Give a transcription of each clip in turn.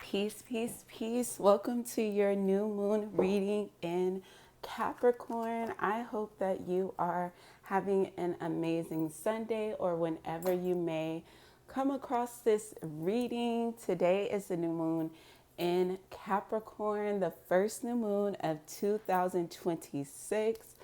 Peace, peace, peace. Welcome to your new moon reading in Capricorn. I hope that you are having an amazing Sunday or whenever you may come across this reading. Today is the new moon in Capricorn, the first new moon of 2026.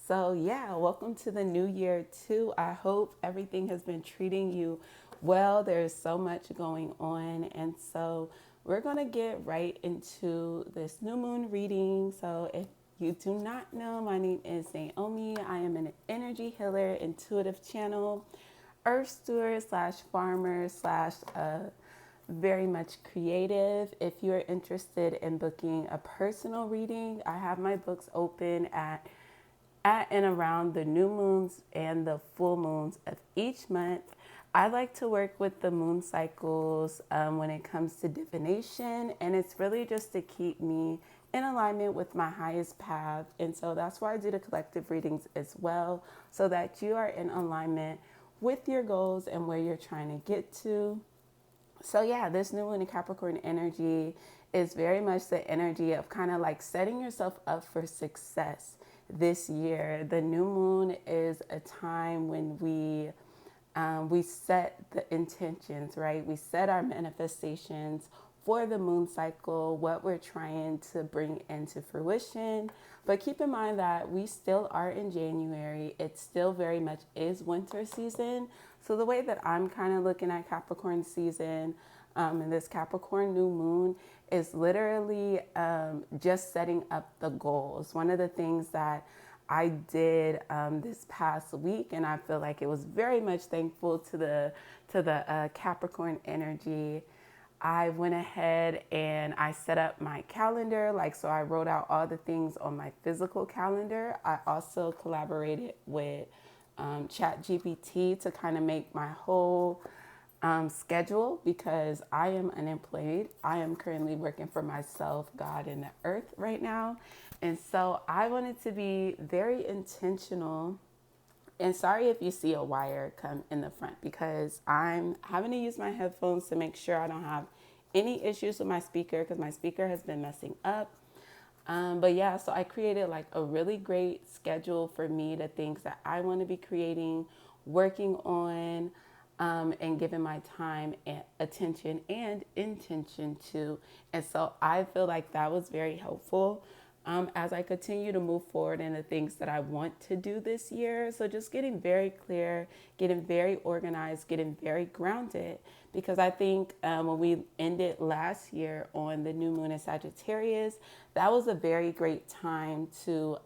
So, yeah, welcome to the new year, too. I hope everything has been treating you well. There's so much going on. And so, we're going to get right into this new moon reading. So, if you do not know, my name is Naomi. I am an energy healer, intuitive channel, earth steward slash farmer slash very much creative. If you're interested in booking a personal reading, I have my books open at and around the new moons and the full moons of each month. I like to work with the moon cycles when it comes to divination, and it's really just to keep me in alignment with my highest path. And so that's why I do the collective readings as well, so that you are in alignment with your goals and where you're trying to get to. So yeah, this new moon in Capricorn energy is very much the energy of kind of like setting yourself up for success this year. The new moon is a time when we set the intentions, right? We set our manifestations for the moon cycle, what we're trying to bring into fruition. But keep in mind that we still are in January. It still very much is winter season. So the way that I'm kind of looking at Capricorn season and this Capricorn new moon is literally just setting up the goals. One of the things that I did this past week, and I feel like it was very much thankful to the Capricorn energy. I went ahead and I set up my calendar, so I wrote out all the things on my physical calendar. I also collaborated with ChatGPT to kind of make my whole schedule, because I am unemployed. I am currently working for myself, God, and the earth right now. And so I wanted to be very intentional. And sorry if you see a wire come in the front, because I'm having to use my headphones to make sure I don't have any issues with my speaker, because my speaker has been messing up. But yeah, so I created like a really great schedule for me, the things that I want to be creating, working on, and giving my time and attention and intention to. And so I feel like that was very helpful as I continue to move forward in the things that I want to do this year. So just getting very clear, getting very organized, getting very grounded, because I think when we ended last year on the new moon in Sagittarius, that was a very great time to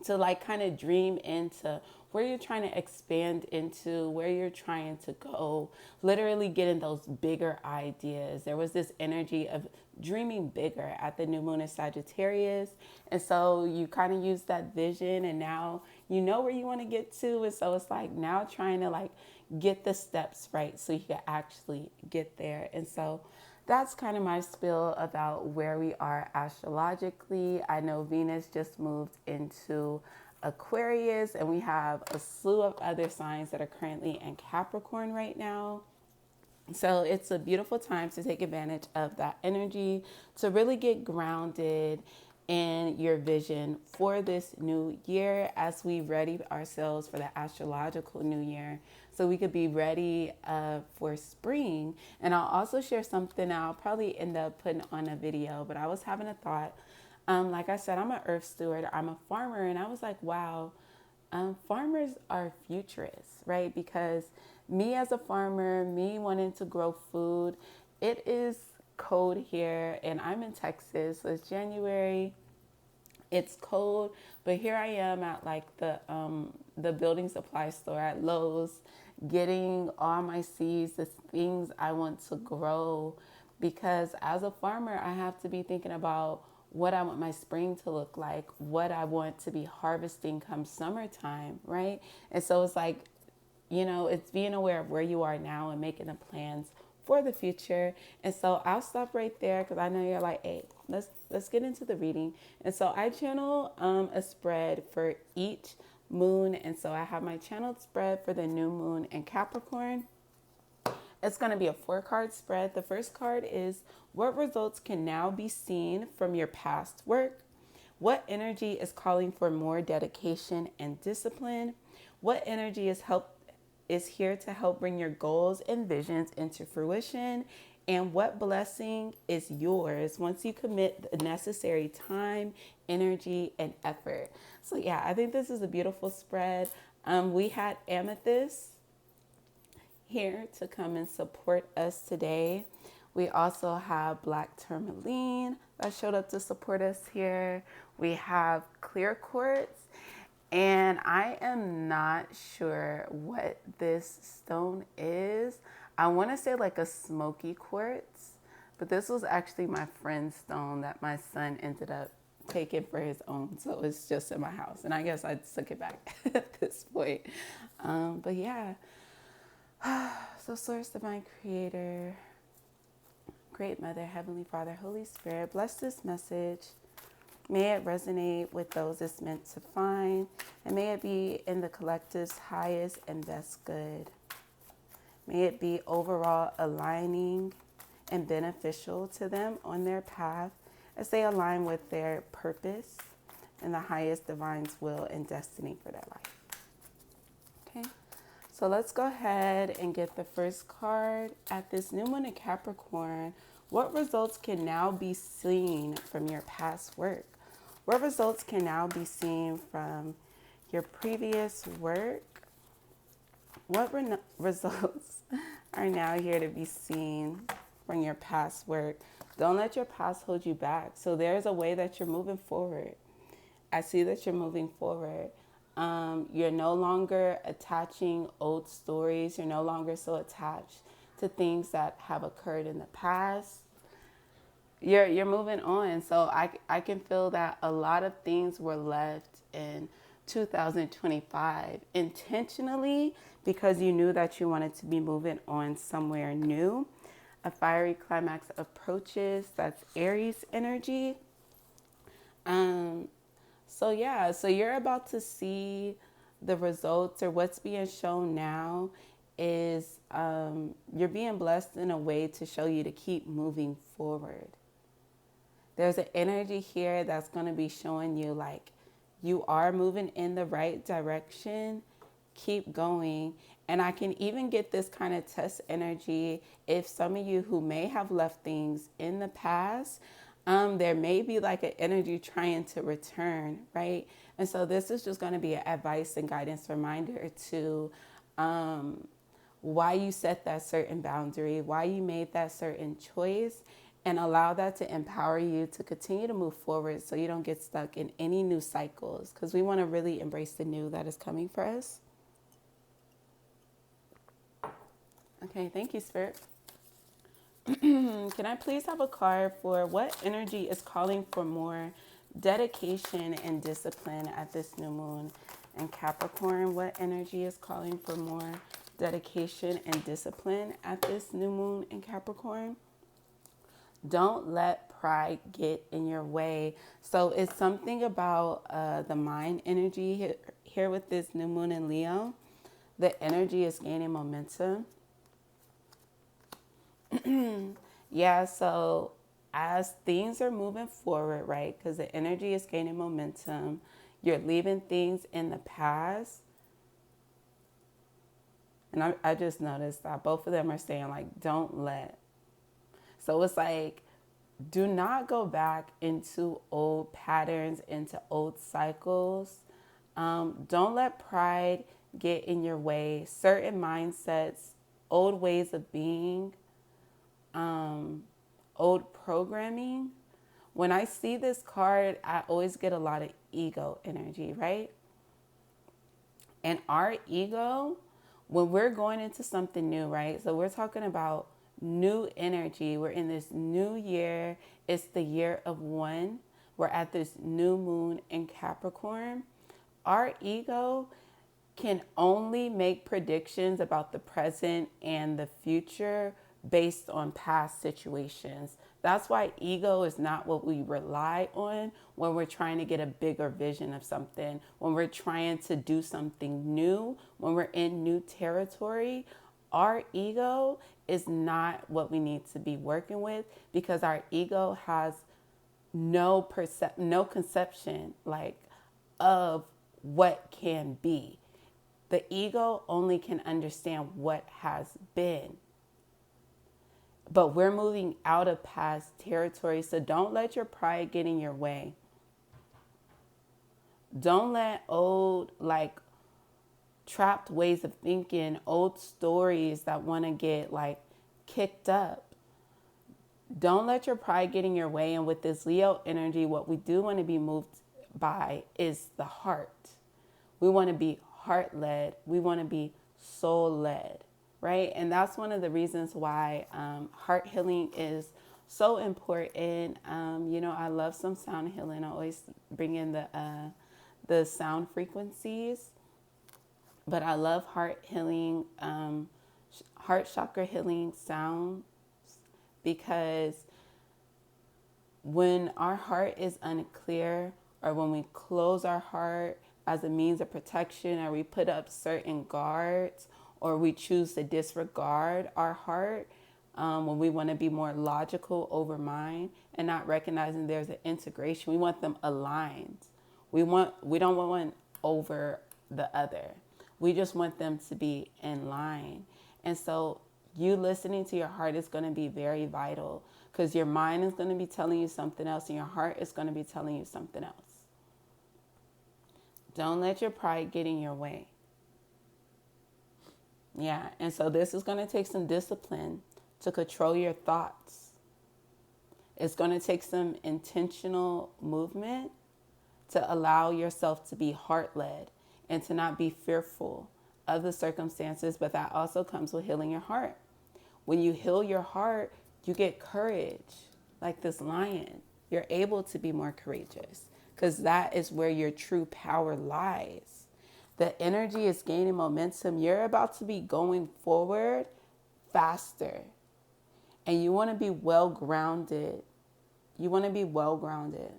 like kind of dream into where you're trying to expand into, where you're trying to go, literally getting those bigger ideas. There was this energy of dreaming bigger at the new moon in Sagittarius. And so you kind of use that vision, and now you know where you want to get to. And so it's like now trying to like get the steps right so you can actually get there. And so that's kind of my spiel about where we are astrologically. I know Venus just moved into Aquarius, and we have a slew of other signs that are currently in Capricorn right now. So it's a beautiful time to take advantage of that energy to really get grounded in your vision for this new year as we ready ourselves for the astrological new year, so we could be ready for spring. And I'll also share something I'll probably end up putting on a video, but I was having a thought. Like I said, I'm an earth steward, I'm a farmer, and I was like, wow, farmers are futurists, right? Because me as a farmer, me wanting to grow food, it is cold here, and I'm in Texas, so it's January. It's cold, but here I am at like the building supply store at Lowe's, getting all my seeds, the things I want to grow, because as a farmer, I have to be thinking about what I want my spring to look like, what I want to be harvesting come summertime, right? And so it's like, it's being aware of where you are now and making the plans for the future. And so I'll stop right there, because I know you're like, hey, let's get into the reading. And so I channel a spread for each moon. And so I have my channeled spread for the new moon in Capricorn. It's going to be a 4-card spread. The first card is what results can now be seen from your past work? What energy is calling for more dedication and discipline? What energy is here to help bring your goals and visions into fruition? And what blessing is yours once you commit the necessary time, energy, and effort? So yeah, I think this is a beautiful spread. We had Amethyst here to come and support us today. We also have Black Tourmaline that showed up to support us here. We have Clear Quartz, and I am not sure what this stone is. I want to say like a smoky quartz, but this was actually my friend's stone that my son ended up taking for his own. So it's just in my house, and I guess I took it back at this point. But yeah. So Source, Divine Creator, Great Mother, Heavenly Father, Holy Spirit, bless this message. May it resonate with those it's meant to find, and may it be in the collective's highest and best good. May it be overall aligning and beneficial to them on their path as they align with their purpose and the highest divine's will and destiny for their life. Okay. So let's go ahead and get the first card. At this new moon in Capricorn, what results can now be seen from your past work? What results can now be seen from your previous work? What results are now here to be seen from your past work? Don't let your past hold you back. So there's a way that you're moving forward. I see that you're moving forward. You're no longer attaching old stories. You're no longer so attached to things that have occurred in the past. You're moving on. So I can feel that a lot of things were left in 2025 intentionally because you knew that you wanted to be moving on somewhere new. A fiery climax approaches. That's Aries energy. So you're about to see the results, or what's being shown now is you're being blessed in a way to show you to keep moving forward. There's an energy here that's going to be showing you like you are moving in the right direction. Keep going. And I can even get this kind of test energy if some of you who may have left things in the past, there may be like an energy trying to return, right? And so this is just going to be an advice and guidance reminder to why you set that certain boundary, why you made that certain choice, and allow that to empower you to continue to move forward so you don't get stuck in any new cycles, because we want to really embrace the new that is coming for us. Okay, thank you, Spirit. Can I please have a card for what energy is calling for more dedication and discipline at this new moon in Capricorn? What energy is calling for more dedication and discipline at this new moon in Capricorn? Don't let pride get in your way. So it's something about the mind energy here with this new moon in Leo. The energy is gaining momentum. Yeah, so as things are moving forward, right, because the energy is gaining momentum, you're leaving things in the past. And I just noticed that both of them are saying, like, don't let. So it's like, do not go back into old patterns, into old cycles. Don't let pride get in your way. Certain mindsets, old ways of being, old programming. When I see this card, I always get a lot of ego energy, right? And our ego, when we're going into something new, right? So we're talking about new energy. We're in this new year. It's the year of one. We're at this new moon in Capricorn. Our ego can only make predictions about the present and the future based on past situations. That's why ego is not what we rely on when we're trying to get a bigger vision of something, when we're trying to do something new, when we're in new territory. our ego is not what we need to be working with, because our ego has no conception like of what can be. The ego only can understand what has been. But we're moving out of past territory, so don't let your pride get in your way. Don't let old, like, trapped ways of thinking, old stories that want to get like kicked up. Don't let your pride get in your way. And with this Leo energy, what we do want to be moved by is the heart. We want to be heart led. We want to be soul led, right? And that's one of the reasons why heart healing is so important. I love some sound healing. I always bring in the sound frequencies. But I love heart healing, heart chakra healing sounds, because when our heart is unclear, or when we close our heart as a means of protection, or we put up certain guards, or we choose to disregard our heart, when we want to be more logical over mind and not recognizing there's an integration, we want them aligned. We don't want one over the other. We just want them to be in line. And so you listening to your heart is going to be very vital, because your mind is going to be telling you something else and your heart is going to be telling you something else. Don't let your pride get in your way. Yeah, and so this is going to take some discipline to control your thoughts. It's going to take some intentional movement to allow yourself to be heart-led and to not be fearful of the circumstances, but that also comes with healing your heart. When you heal your heart, you get courage, like this lion. You're able to be more courageous, because that is where your true power lies. The energy is gaining momentum. You're about to be going forward faster, and you want to be well-grounded. You want to be well-grounded.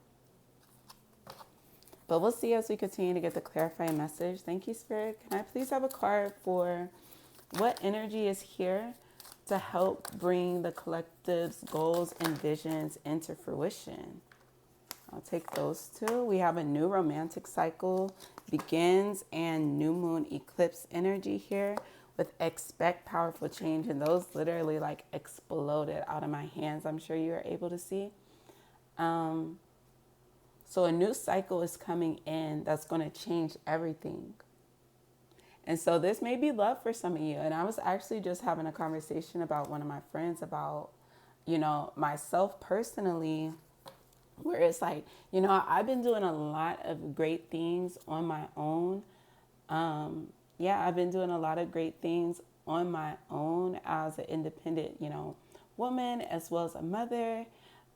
But we'll see as we continue to get the clarifying message. Thank you, Spirit. Can I please have a card for what energy is here to help bring the collective's goals and visions into fruition? I'll take those two. We have a new romantic cycle begins and new moon eclipse energy here with expect powerful change. And those literally like exploded out of my hands. I'm sure you are able to see. So a new cycle is coming in that's going to change everything. And so this may be love for some of you. And I was actually just having a conversation about one of my friends about, myself personally, where it's like, I've been doing a lot of great things on my own. I've been doing a lot of great things on my own as an independent, woman, as well as a mother.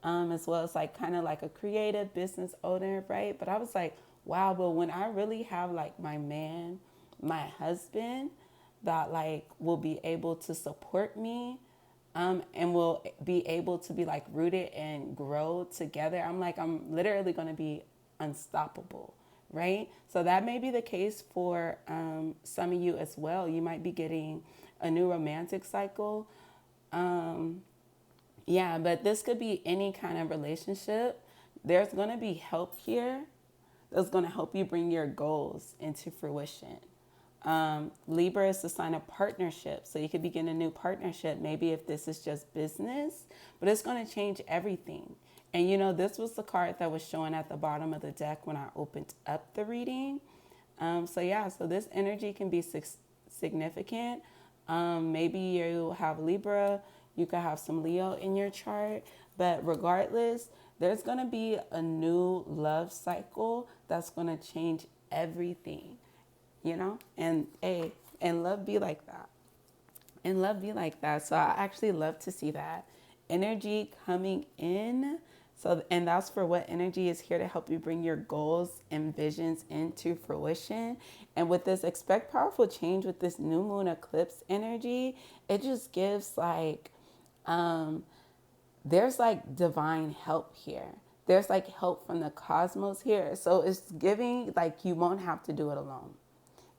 As well as like kind of like a creative business owner, right? But I was like, wow, but when I really have like my man, my husband, that like will be able to support me, and will be able to be like rooted and grow together, I'm literally going to be unstoppable, right? So that may be the case for some of you as well. You might be getting a new romantic cycle. But this could be any kind of relationship. There's going to be help here that's going to help you bring your goals into fruition. Libra is the sign of partnership. So you could begin a new partnership, maybe if this is just business, but it's going to change everything. And this was the card that was showing at the bottom of the deck when I opened up the reading. So this energy can be significant. Maybe you have Libra. You could have some Leo in your chart, but regardless, there's going to be a new love cycle that's going to change everything, and love be like that. And love be like that. So I actually love to see that energy coming in. And that's for what energy is here to help you bring your goals and visions into fruition. And with this expect powerful change, with this new moon eclipse energy, it just gives like, there's like divine help here. There's like help from the cosmos here. So it's giving like you won't have to do it alone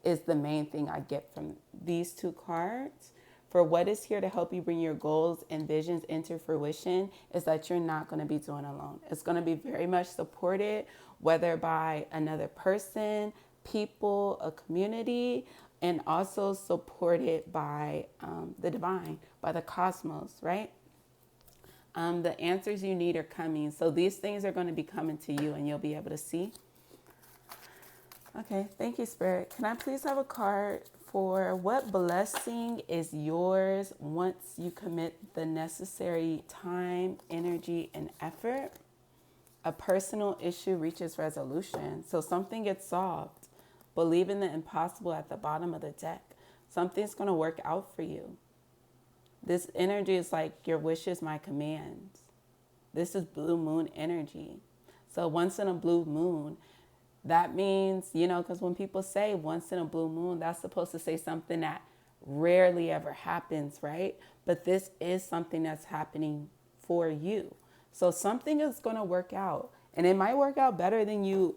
is the main thing I get from these two cards, for what is here to help you bring your goals and visions into fruition is that you're not going to be doing alone. It's going to be very much supported, whether by another person, people, a community, and also supported by the divine, by the cosmos, right? The answers you need are coming. So these things are going to be coming to you and you'll be able to see. Okay, thank you, Spirit. Can I please have a card for what blessing is yours once you commit the necessary time, energy, and effort? A personal issue reaches resolution. So something gets solved. Believe in the impossible at the bottom of the deck. Something's going to work out for you. This energy is like your wish is my command. This is blue moon energy. So once in a blue moon, that means, because when people say once in a blue moon, that's supposed to say something that rarely ever happens, right? But this is something that's happening for you. So something is going to work out, and it might work out better than you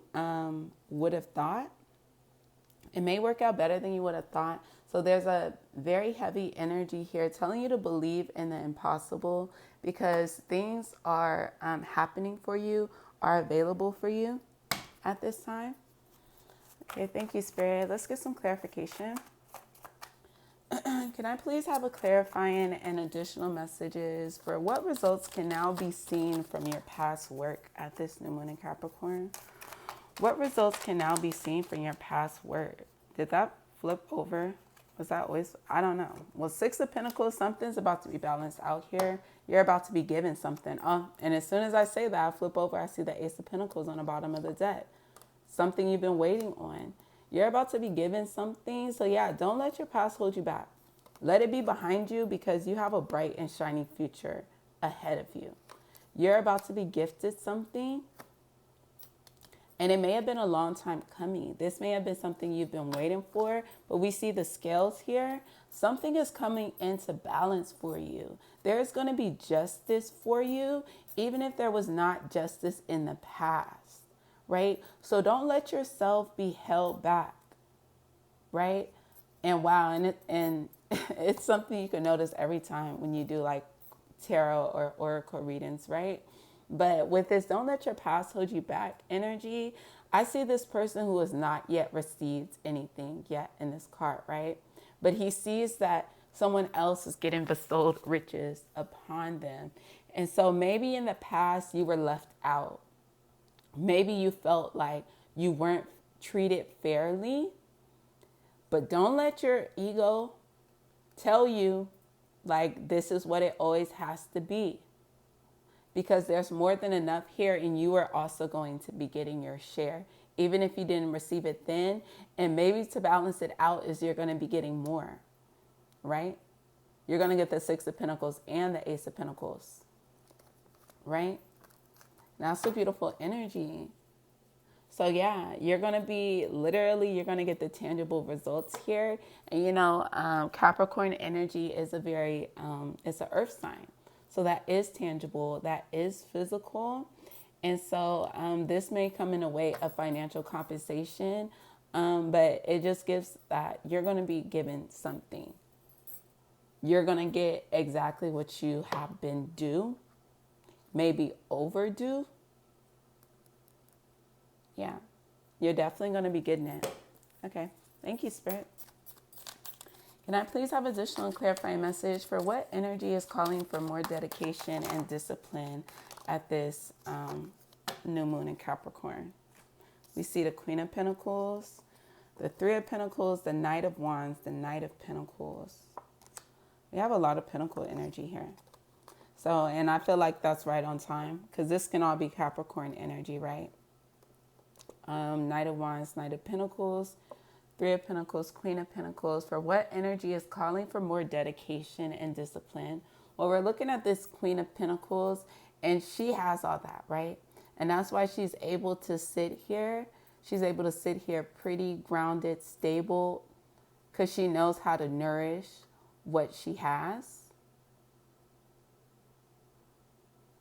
would have thought. It may work out better than you would have thought. So there's a very heavy energy here telling you to believe in the impossible because things are happening for you, are available for you at this time. Okay, thank you, Spirit. Let's get some clarification. Can I please have a clarifying and additional messages for what results can now be seen from your past work at this new moon in Capricorn? What results can now be seen from your past work? Did that flip over? Was that always? I don't know. Well, Six of Pentacles, something's about to be balanced out here. You're about to be given something. And as soon as I say that, I flip over, I see the Ace of Pentacles on the bottom of the deck. Something you've been waiting on. You're about to be given something. So yeah, don't let your past hold you back. Let it be behind you because you have a bright and shining future ahead of you. You're about to be gifted something. And it may have been a long time coming. This may have been something you've been waiting for, but we see the scales here. Something is coming into balance for you. There's going to be justice for you, even if there was not justice in the past, right? So don't let yourself be held back, right? And wow, and it's something you can notice every time when you do like tarot or oracle readings, right? But with this, don't let your past hold you back energy. I see this person who has not yet received anything yet in this card, right? But he sees that someone else is getting bestowed riches upon them. And so maybe in the past you were left out. Maybe you felt like you weren't treated fairly. But don't let your ego tell you like this is what it always has to be. Because there's more than enough here and you are also going to be getting your share, even if you didn't receive it then. And maybe to balance it out is you're going to be getting more, right? You're going to get the Six of Pentacles and the Ace of Pentacles, right? That's a beautiful energy. So yeah, you're going to be you're going to get the tangible results here. And Capricorn energy is it's an earth sign. So that is tangible, that is physical. And so this may come in a way of financial compensation, but it just gives that you're going to be given something. You're going to get exactly what you have been due, maybe overdue. Yeah, you're definitely going to be getting it. Okay, thank you, Spirit. Can I please have additional and clarifying message for what energy is calling for more dedication and discipline at this new moon in Capricorn? We see the Queen of Pentacles, the Three of Pentacles, the Knight of Wands, the Knight of Pentacles. We have a lot of Pentacle energy here. So, and I feel like that's right on time because this can all be Capricorn energy, right? Knight of Wands, Knight of Pentacles, Three of Pentacles, Queen of Pentacles. For what energy is calling for more dedication and discipline? Well, we're looking at this Queen of Pentacles and she has all that, right? And that's why she's able to sit here. She's able to sit here pretty grounded, stable, because she knows how to nourish what she has.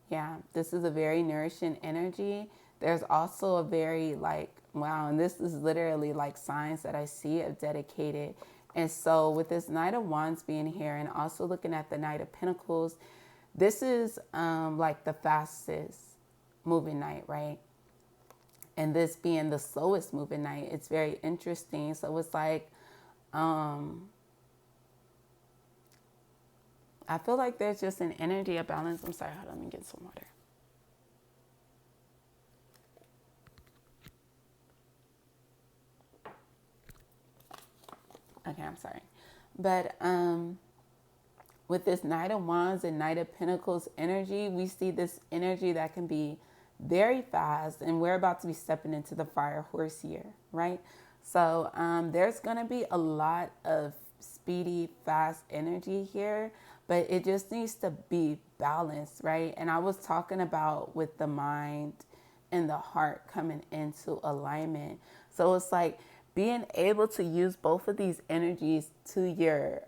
Yeah, this is a very nourishing energy. There's also a very wow, and this is literally like signs that I see of dedicated And so with this Knight of Wands being here and also looking at the Knight of Pentacles, this is like the fastest moving night, right? And this being the slowest moving night, it's very interesting. So it's like, I feel like there's just an energy of balance. I'm sorry, hold on, let me get some water. Okay, I'm sorry. But with this Knight of Wands and Knight of Pentacles energy, we see this energy that can be very fast, and we're about to be stepping into the fire horse year, right? So there's going to be a lot of speedy, fast energy here, but it just needs to be balanced, right? And I was talking about with the mind and the heart coming into alignment. So it's like being able to use both of these energies to your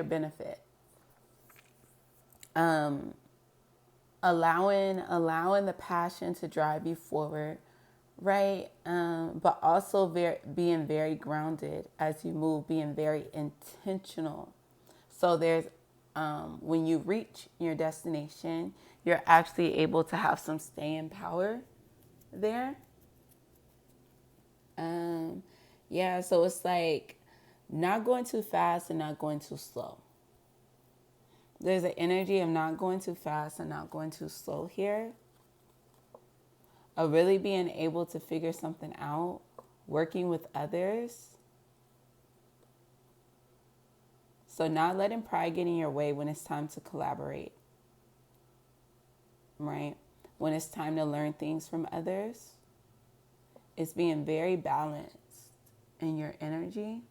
benefit. Allowing the passion to drive you forward, right? But also being very grounded as you move, being very intentional. So there's when you reach your destination, you're actually able to have some staying power there. Yeah, so it's like not going too fast and not going too slow. There's an energy of not going too fast and not going too slow here. Of really being able to figure something out, working with others. So not letting pride get in your way when it's time to collaborate, right? When it's time to learn things from others. It's being very balanced in your energy.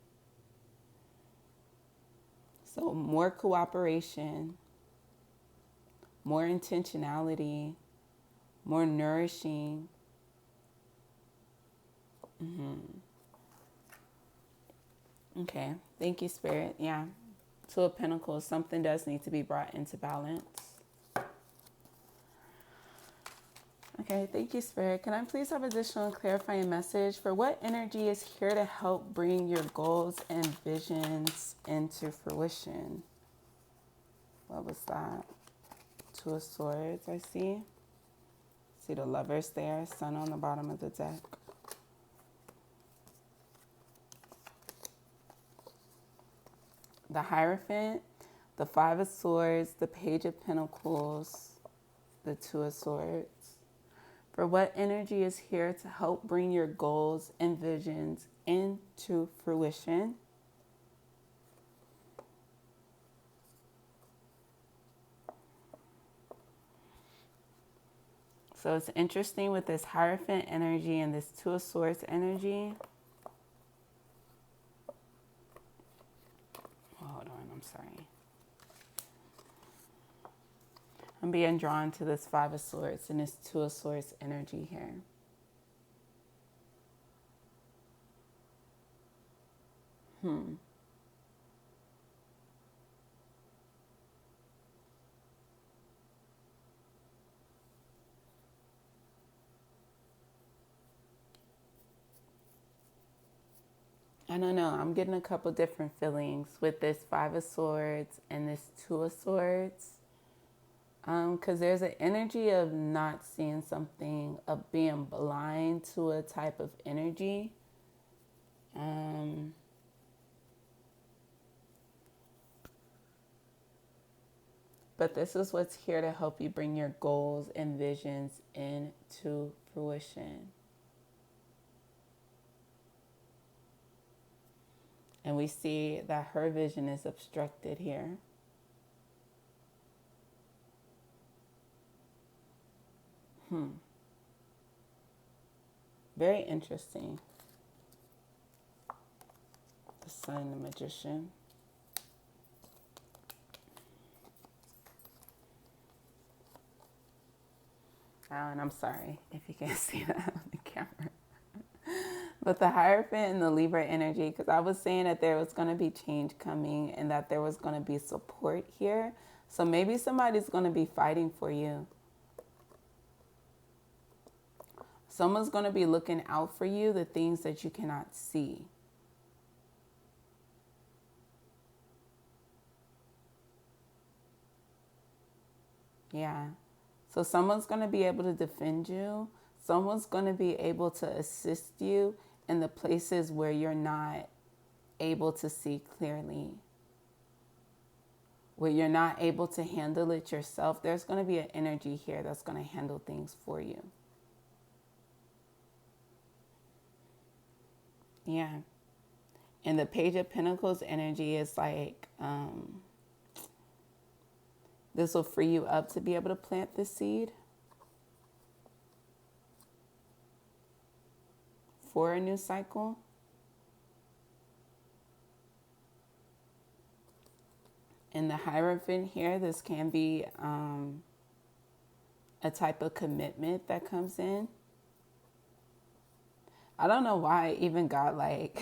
So more cooperation, more intentionality, more nourishing. Okay, thank you, Spirit. Yeah, Two of Pentacles, something does need to be brought into balance. Okay, thank you, Spirit. Can I please have additional clarifying message for what energy is here to help bring your goals and visions into fruition? What was that? Two of Swords, I see. See the Lovers there, Sun on the bottom of the deck. The Hierophant, the Five of Swords, the Page of Pentacles, the Two of Swords. For what energy is here to help bring your goals and visions into fruition? So it's interesting with this Hierophant energy and this Two of Swords energy. Hold on, I'm sorry. I'm being drawn to this Five of Swords and this Two of Swords energy here. I don't know. I'm getting a couple different feelings with this Five of Swords and this Two of Swords. Because there's an energy of not seeing something, of being blind to a type of energy. But this is what's here to help you bring your goals and visions into fruition. And we see that her vision is obstructed here. Very interesting. The Sun, the Magician. Oh, and I'm sorry if you can't see that on the camera. But the Hierophant and the Libra energy, because I was saying that there was going to be change coming and that there was going to be support here. So maybe somebody's going to be fighting for you. Someone's going to be looking out for you, the things that you cannot see. Yeah. So someone's going to be able to defend you. Someone's going to be able to assist you in the places where you're not able to see clearly, where you're not able to handle it yourself. There's going to be an energy here that's going to handle things for you. Yeah. And the Page of Pentacles energy is like, this will free you up to be able to plant the seed for a new cycle. In the Hierophant here, this can be a type of commitment that comes in. I don't know why I even got like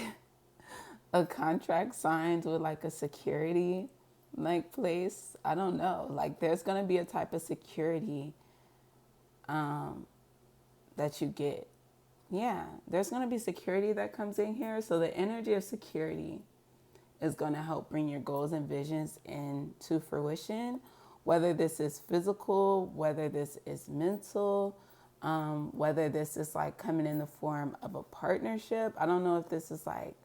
a contract signed with like a security like place. I don't know. Like there's going to be a type of security that you get. Yeah, there's going to be security that comes in here. So the energy of security is going to help bring your goals and visions into fruition, whether this is physical, whether this is mental, whether this is like coming in the form of a partnership. I don't know if this is like,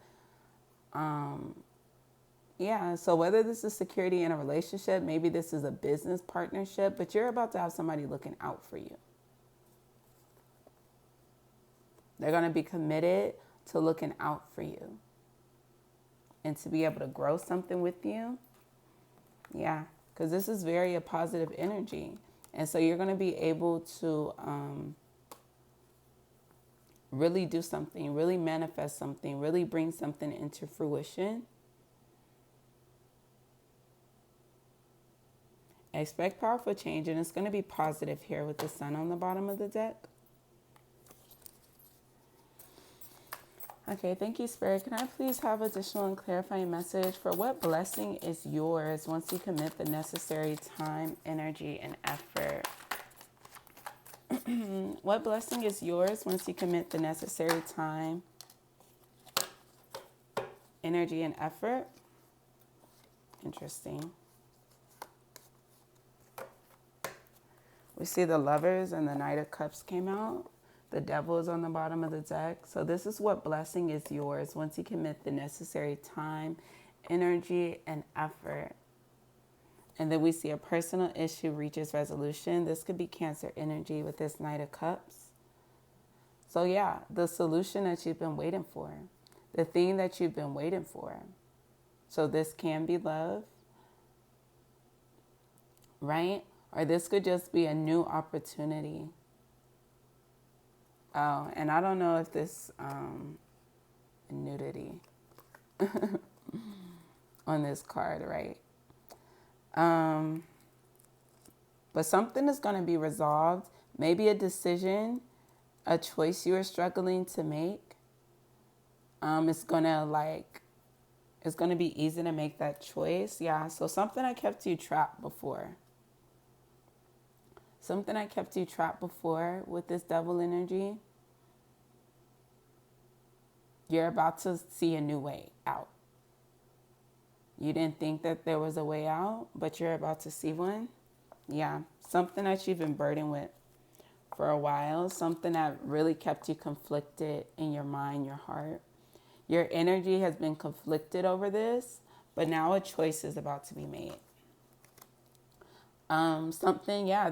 so whether this is security in a relationship, maybe this is a business partnership, but you're about to have somebody looking out for you. They're going to be committed to looking out for you and to be able to grow something with you. Yeah, because this is very a positive energy. And so you're going to be able to really do something, really manifest something, really bring something into fruition. Expect powerful change, and it's going to be positive here with the Sun on the bottom of the deck. Okay, thank you, Spirit. Can I please have additional and clarifying message for what blessing is yours once you commit the necessary time, energy, and effort? What blessing is yours once you commit the necessary time, energy, and effort? Interesting. We see the Lovers and the Knight of Cups came out. The Devil is on the bottom of the deck. So this is what blessing is yours once you commit the necessary time, energy, and effort. And then we see a personal issue reaches resolution. This could be Cancer energy with this Knight of Cups. So yeah, the solution that you've been waiting for. The thing that you've been waiting for. So this can be love, right? Or this could just be a new opportunity. Oh, and I don't know if this nudity on this card, right? But something is going to be resolved. Maybe a decision, a choice you are struggling to make. It's going to be easy to make that choice. Yeah, so something that kept you trapped before. Something that kept you trapped before with this Devil energy. You're about to see a new way out. You didn't think that there was a way out, but you're about to see one. Yeah, something that you've been burdened with for a while. Something that really kept you conflicted in your mind, your heart. Your energy has been conflicted over this, but now a choice is about to be made.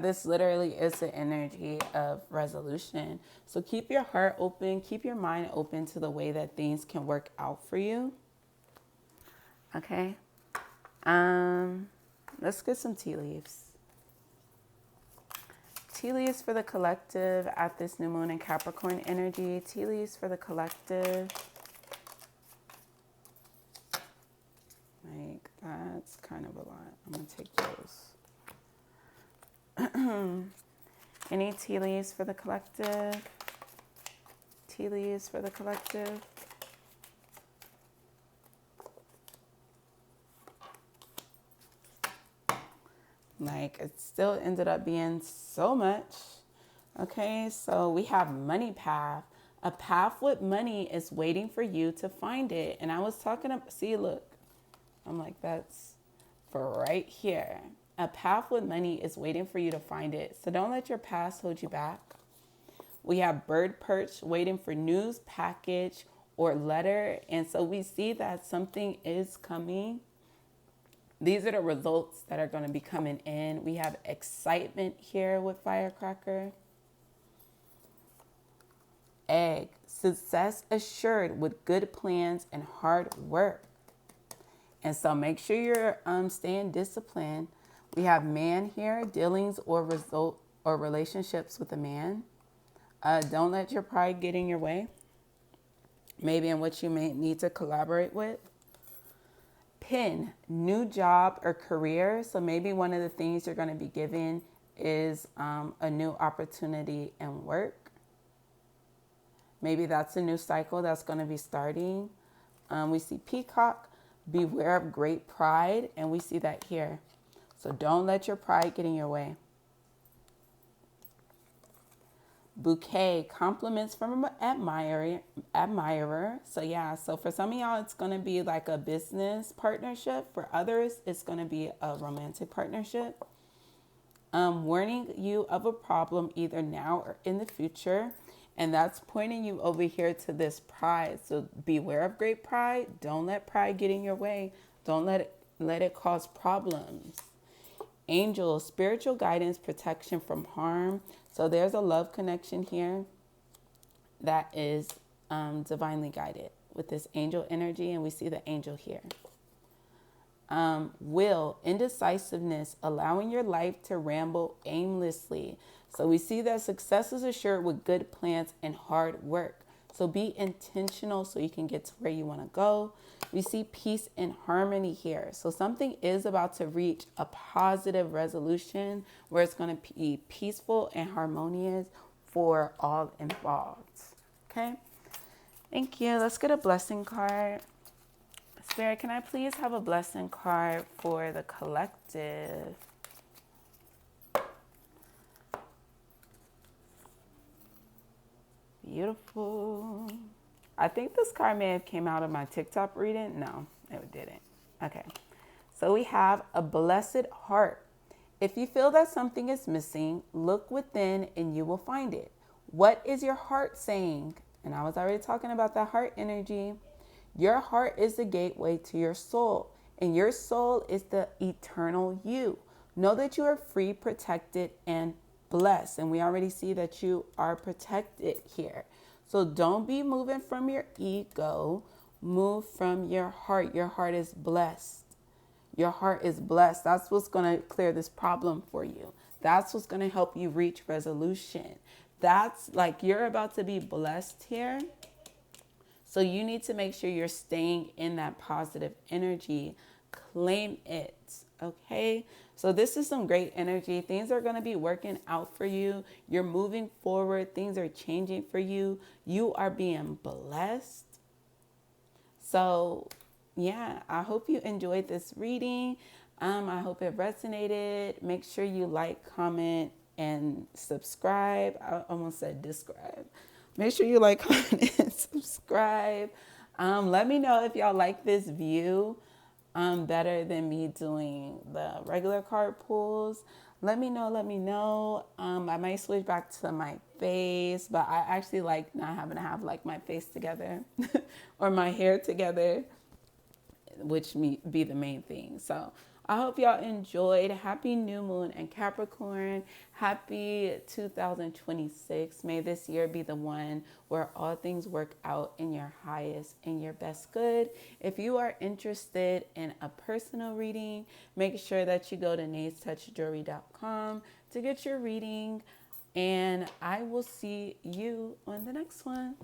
This literally is the energy of resolution. So keep your heart open, keep your mind open to the way that things can work out for you. Okay. Let's get some tea leaves. Tea leaves for the collective at this new moon in Capricorn energy. Tea leaves for the collective. Like, that's kind of a lot. I'm going to take those. Any tea leaves for the collective? Tea leaves for the collective. Like, it still ended up being so much. Okay, so we have money path. A path with money is waiting for you to find it. And I was talking about, see, look, I'm like, that's for right here. A path with money is waiting for you to find it. So don't let your past hold you back. We have bird perch waiting for news, package, or letter. And so we see that something is coming. These are the results that are going to be coming in. We have excitement here with firecracker. Egg, success assured with good plans and hard work. And so make sure you're staying disciplined. We have man here, dealings or result or relationships with a man. Don't let your pride get in your way. Maybe in what you may need to collaborate with. Pin, new job or career. So maybe one of the things you're going to be given is a new opportunity in work. Maybe that's a new cycle that's going to be starting. We see peacock, beware of great pride, and we see that here. So don't let your pride get in your way. Bouquet, compliments from an admirer. So yeah, so for some of y'all, it's going to be like a business partnership. For others, it's going to be a romantic partnership. Warning you of a problem either now or in the future. And that's pointing you over here to this pride. So beware of great pride. Don't let pride get in your way. Don't let it cause problems. Angel, spiritual guidance, protection from harm. So there's a love connection here that is divinely guided with this angel energy. And we see the angel here. Will, indecisiveness, allowing your life to ramble aimlessly. So we see that success is assured with good plans and hard work. So be intentional so you can get to where you want to go. We see peace and harmony here. So something is about to reach a positive resolution where it's going to be peaceful and harmonious for all involved. Okay. Thank you. Let's get a blessing card. Spirit, can I please have a blessing card for the collective? Beautiful. I think this card may have came out of my TikTok reading. No, it didn't. Okay. So we have a blessed heart. If you feel that something is missing, look within and you will find it. What is your heart saying? And I was already talking about that heart energy. Your heart is the gateway to your soul, and your soul is the eternal you. Know that you are free, protected, and blessed. And we already see that you are protected here. So don't be moving from your ego. Move from your heart. Your heart is blessed. Your heart is blessed. That's what's going to clear this problem for you. That's what's going to help you reach resolution. That's like you're about to be blessed here. So you need to make sure you're staying in that positive energy. Claim it, okay? So this is some great energy. Things are going to be working out for you. You're moving forward. Things are changing for you. You are being blessed. So, yeah, I hope you enjoyed this reading. I hope it resonated. Make sure you like, comment, and subscribe. I almost said describe. Make sure you like, comment, and subscribe. Let me know if y'all like this view better than me doing the regular card pulls. Let me know. I might switch back to my face, but I actually like not having to have like my face together or my hair together, which be the main thing. So I hope y'all enjoyed. Happy new moon and Capricorn. Happy 2026. May this year be the one where all things work out in your highest and your best good. If you are interested in a personal reading, make sure that you go to nadestouchjewelry.com to get your reading. And I will see you on the next one.